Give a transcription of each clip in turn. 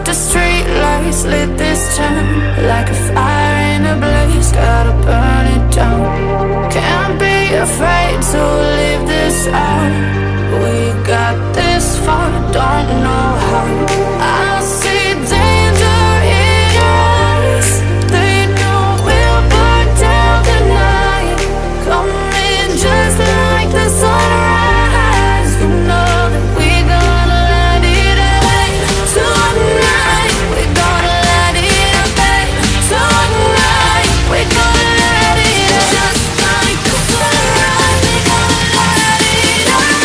the street lights lit this town, like a fire in a blaze, gotta burn it down. Can't be afraid to leave this out. We got this far, don't know how. I see danger in your eyes. They know we'll burn down the night, coming just like the sunrise. You know that we gonna let it rain tonight. We gonna let it rain tonight. We gonna let it just like the sunrise. We gonna let it rain.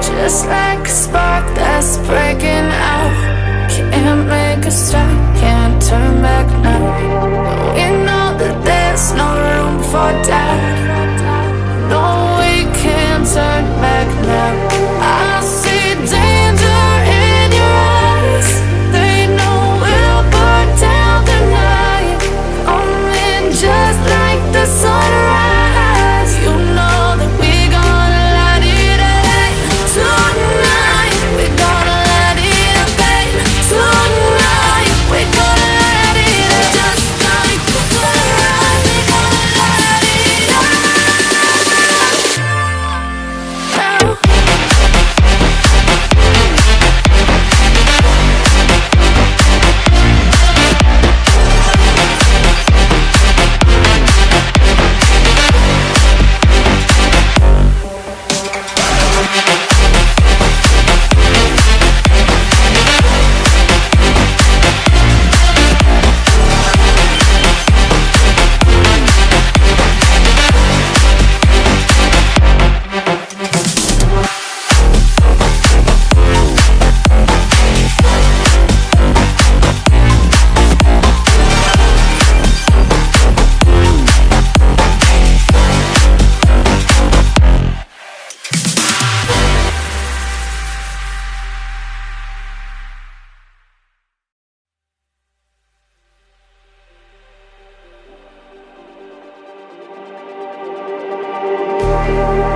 Just like a spark that's breaking out, can't make a stop, can't turn back now. We know that there's no room for doubt. No, we can't turn back now. I see danger in your eyes. They know we'll burn down the night, coming just like the sunrise. You know that we gonna let it rain tonight. We gonna let it rain tonight. We gonna let it rain just like the sunrise. We gonna let it rain.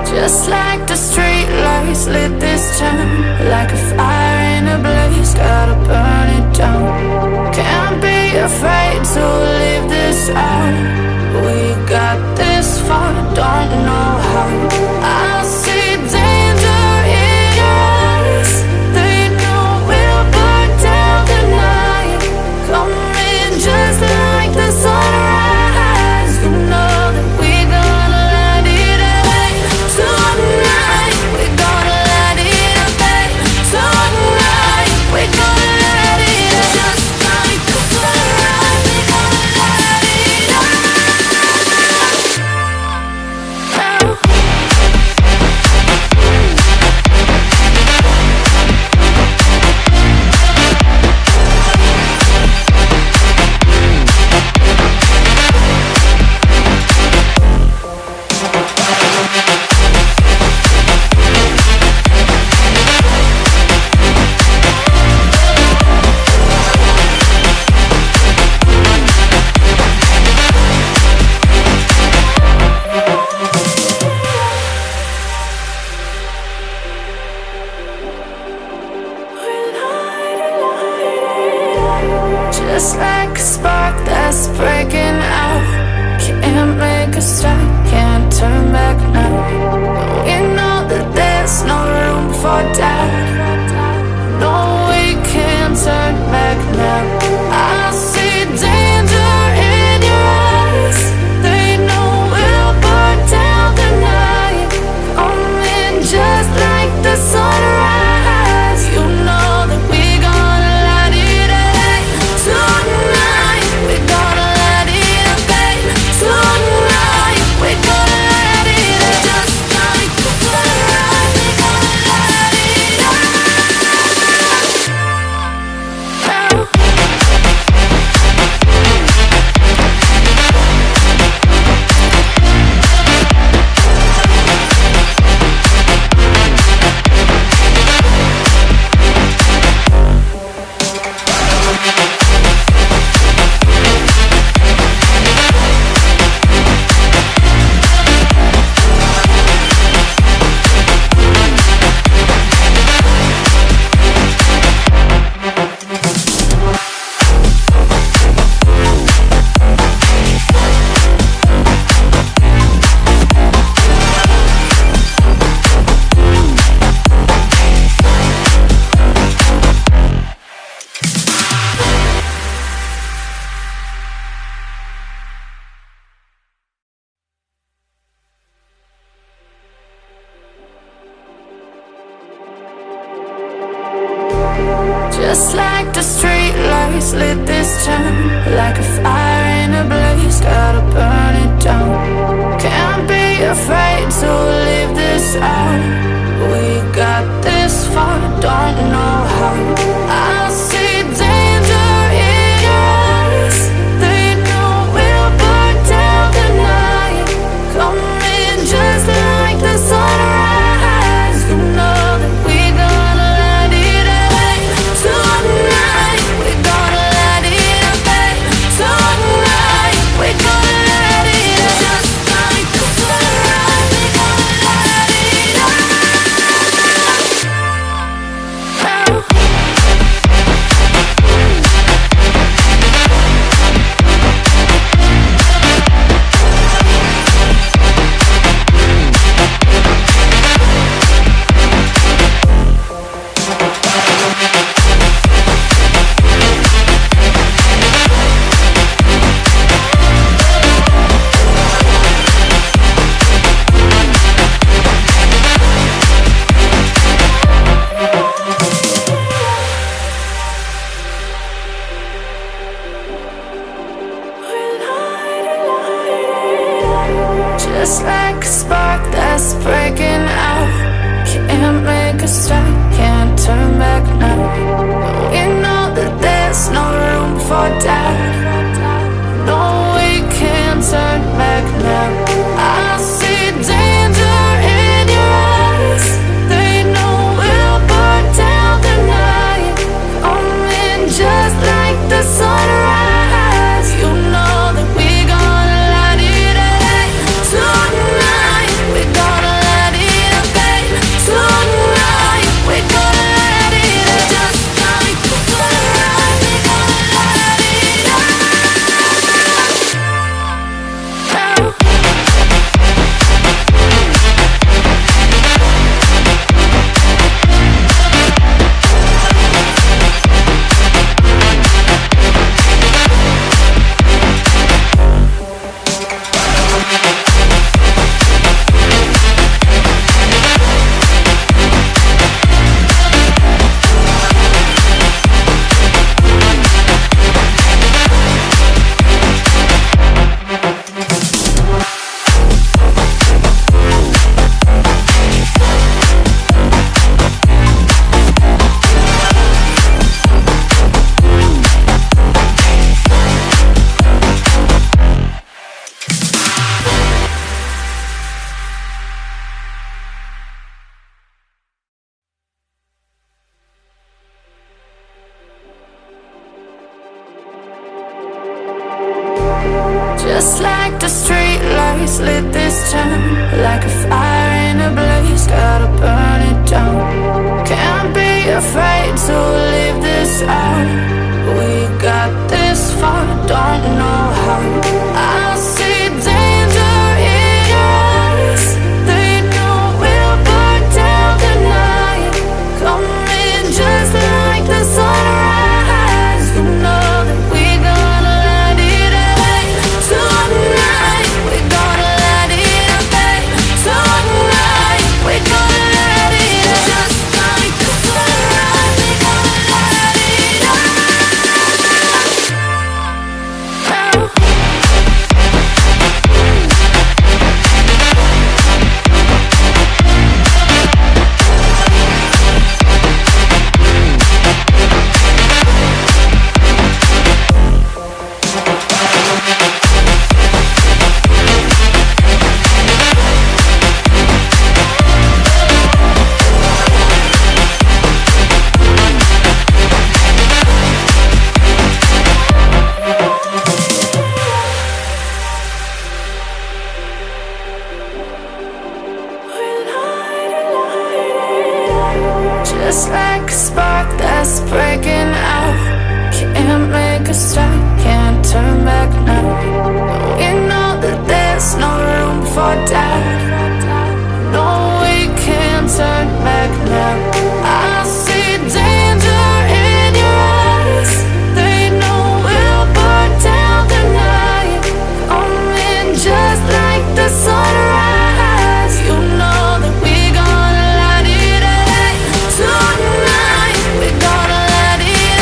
Just like the street lights lit this town, like a fire in a blaze, gotta burn it down. Can't be afraid to leave this out. We got this far, don't know how. I see danger in your eyes. They know we'll burn down the night, coming just like the sunrise. You know that we gonna let it rain tonight. We gonna let it rain tonight. We gonna let it just like the sunrise. We gonna let it rain. Just like the street lights lit this town, like a fire in a blaze, gotta burn it down. Can't be afraid to leave this out. We got this far, don't know how. I see danger in your eyes. They know we'll burn down the night. Coming just like the sunrise. You know that we gonna let it away. Tonight, we gonna let it away. Tonight, we gonna let it away. Just like the sunrise, we gonna let it away. Just like a spark that's breaking out. Can't make a stop, can't turn back now. We know that there's no room for doubt. No, we can't turn back now. I see danger in your eyes. They know we'll burn down the night. Coming just like the sunrise. You know that we gonna let it away. Tonight, we gonna let it away. Tonight, we gonna let it away. Just like the sunrise, we gonna let it away. Just like the street lights lit this town, like a fire in a blaze, gotta burn it down. Can't be afraid to leave this out. We got this far, don't know how. I see danger in your eyes. They know we'll burn down the night. Coming just like the sunrise. You know that we gonna let it away. Tonight, we gonna let it away. Tonight, we gonna let it away. Just like the sunrise, we gonna let it away. Just like a spark that's breaking out. Can't make a stop, can't turn back now. We know that there's no room for doubt. No, we can't turn back now. I see danger in your eyes. They know we'll burn down the night. Coming just like the sunrise. You know that we gonna let it away. Tonight, we gonna let it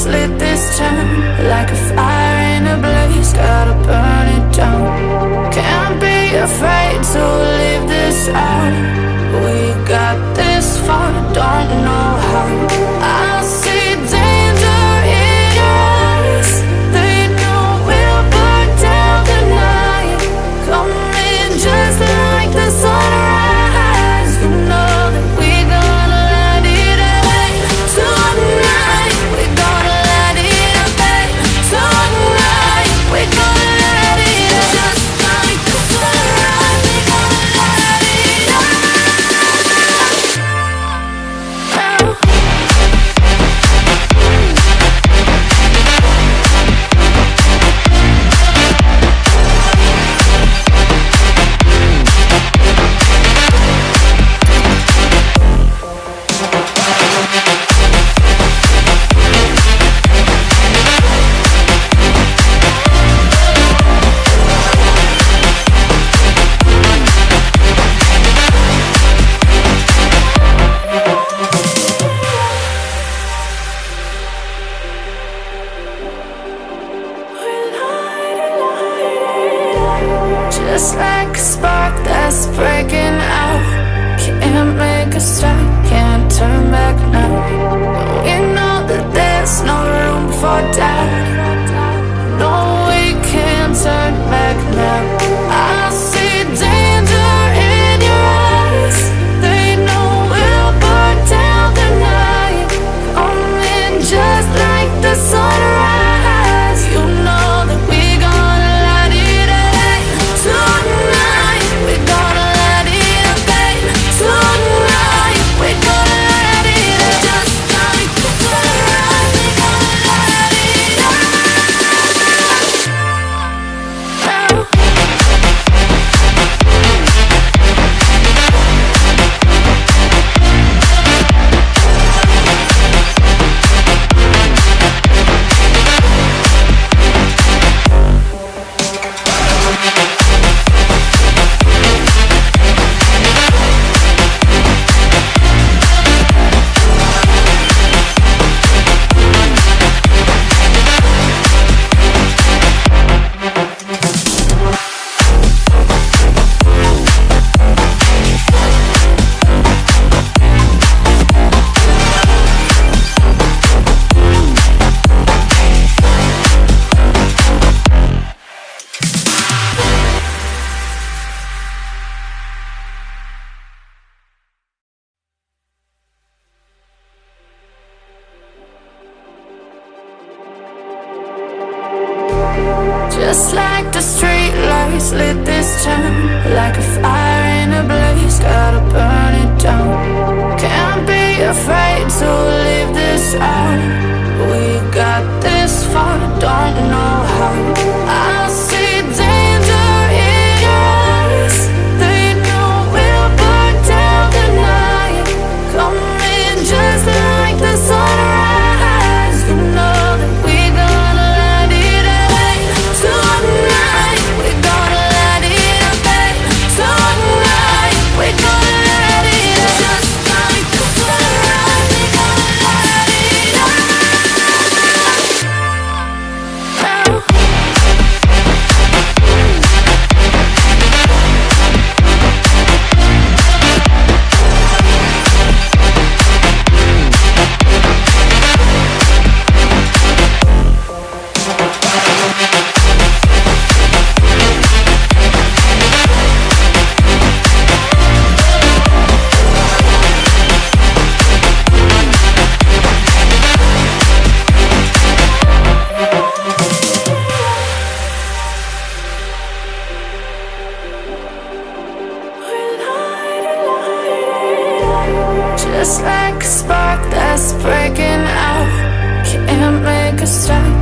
lights lit this town like a fire in a blaze, gotta burn it down. Can't be afraid to leave this out. We got this far, don't know how. I see danger in your eyes. They know we'll burn down the night. Coming just like the sunrise. You know that we're gonna light it up tonight. We're gonna light it up tonight. We're gonna light it up just like the sunrise. We're gonna light it up now. Just like a spark that's breaking out. Can't make a stop, can't turn back now. We know that there's no room for doubt. No, we can't turn back now. I see danger in your eyes. They know we'll burn down the night. Coming just like the sunrise. You know that we're gonna light it up tonight. We're gonna light it up tonight. We're gonna light it up just like the sunrise. We're gonna light it up now. Just like the street lights lit this town like a fire in a blaze, gotta burn it down. Can't be afraid to leave this out. We got this far, don't know how. I see danger in your eyes. They know we'll burn down the night. Coming just like the sunrise. You know that we're gonna light it up tonight. We're gonna light it up tonight. We're gonna light it up just like the sunrise. We're gonna light it up now. Just like a spark that's breaking out. Can't make a stop,